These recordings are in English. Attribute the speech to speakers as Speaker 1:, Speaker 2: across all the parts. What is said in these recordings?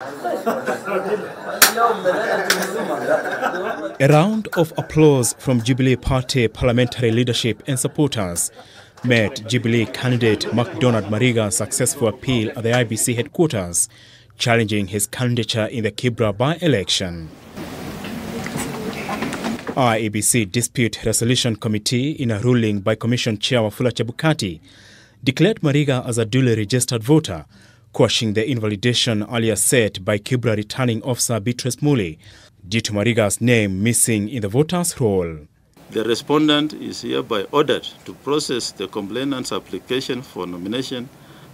Speaker 1: A round of applause from Jubilee Party parliamentary leadership and supporters met Jubilee candidate MacDonald Mariga's successful appeal at the IBC headquarters, challenging his candidature in the Kibra by-election. IEBC Dispute Resolution Committee, in a ruling by Commission Chair Wafula Chebukati, declared Mariga as a duly registered voter, quashing the invalidation earlier set by Kibra returning officer Beatrice Muli due to Mariga's name missing in the voters' roll.
Speaker 2: The respondent is hereby ordered to process the complainant's application for nomination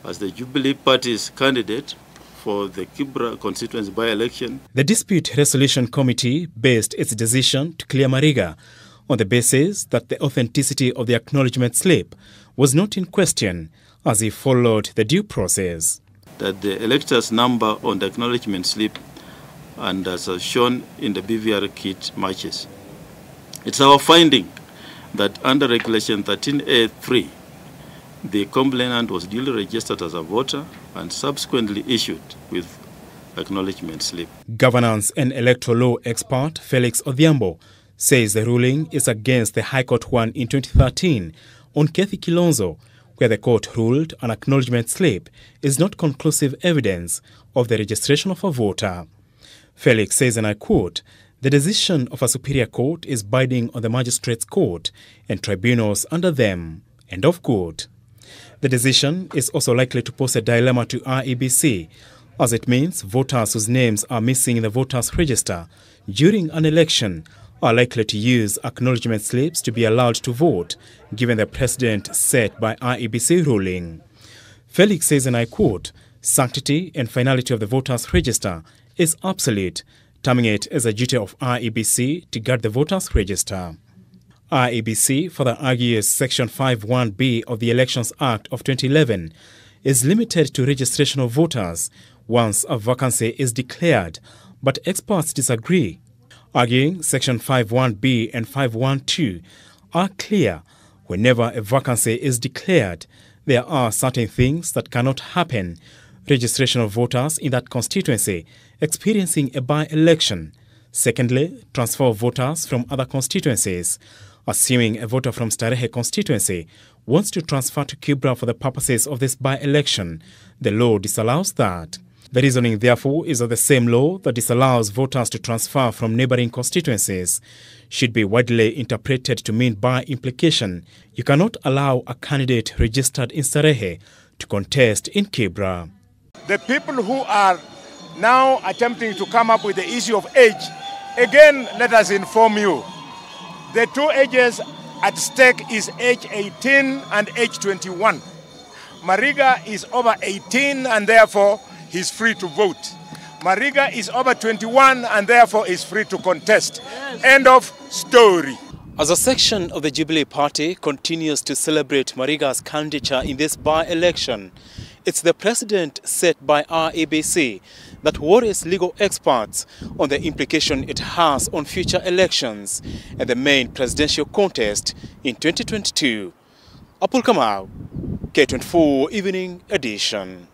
Speaker 2: as the Jubilee Party's candidate for the Kibra constituency by-election.
Speaker 1: The Dispute Resolution Committee based its decision to clear Mariga on the basis that the authenticity of the acknowledgement slip was not in question, as he followed the due process.
Speaker 2: That the elector's number on the acknowledgement slip and as shown in the BVR kit matches. It's our finding that under Regulation 13A3, the complainant was duly registered as a voter and subsequently issued with acknowledgement slip.
Speaker 1: Governance and electoral law expert Felix Odhiambo says the ruling is against the High Court one in 2013 on Kethi Kilonzo, where the court ruled an acknowledgement slip is not conclusive evidence of the registration of a voter. Felix says, and I quote, "The decision of a superior court is binding on the magistrates' court and tribunals under them," end of quote. The decision is also likely to pose a dilemma to IEBC, as it means voters whose names are missing in the voters' register during an election are likely to use acknowledgement slips to be allowed to vote, given the precedent set by IEBC ruling. Felix says, and I quote, "Sanctity and finality of the voters' register is absolute, terming it as a duty of IEBC to guard the voters' register." IEBC further argues Section 5(1)(b) of the Elections Act of 2011 is limited to registration of voters once a vacancy is declared, but experts disagree, arguing Section 5(1)(b) and 5(1)(2) are clear. Whenever a vacancy is declared, there are certain things that cannot happen: registration of voters in that constituency experiencing a by-election. Secondly, transfer of voters from other constituencies. Assuming a voter from Starehe constituency wants to transfer to Kibra for the purposes of this by-election, the law disallows that. The reasoning, therefore, is that the same law that disallows voters to transfer from neighboring constituencies should be widely interpreted to mean, by implication, you cannot allow a candidate registered in Starehe to contest in Kibra.
Speaker 3: The people who are now attempting to come up with the issue of age, again, let us inform you. The two ages at stake is age 18 and age 21. Mariga is over 18 and therefore he's free to vote. Mariga is over 21 and therefore is free to contest. Yes. End of story.
Speaker 1: As a section of the Jubilee Party continues to celebrate Mariga's candidature in this by-election, it's the precedent set by IEBC that worries legal experts on the implication it has on future elections and the main presidential contest in 2022. Apul Kamau, K24 Evening Edition.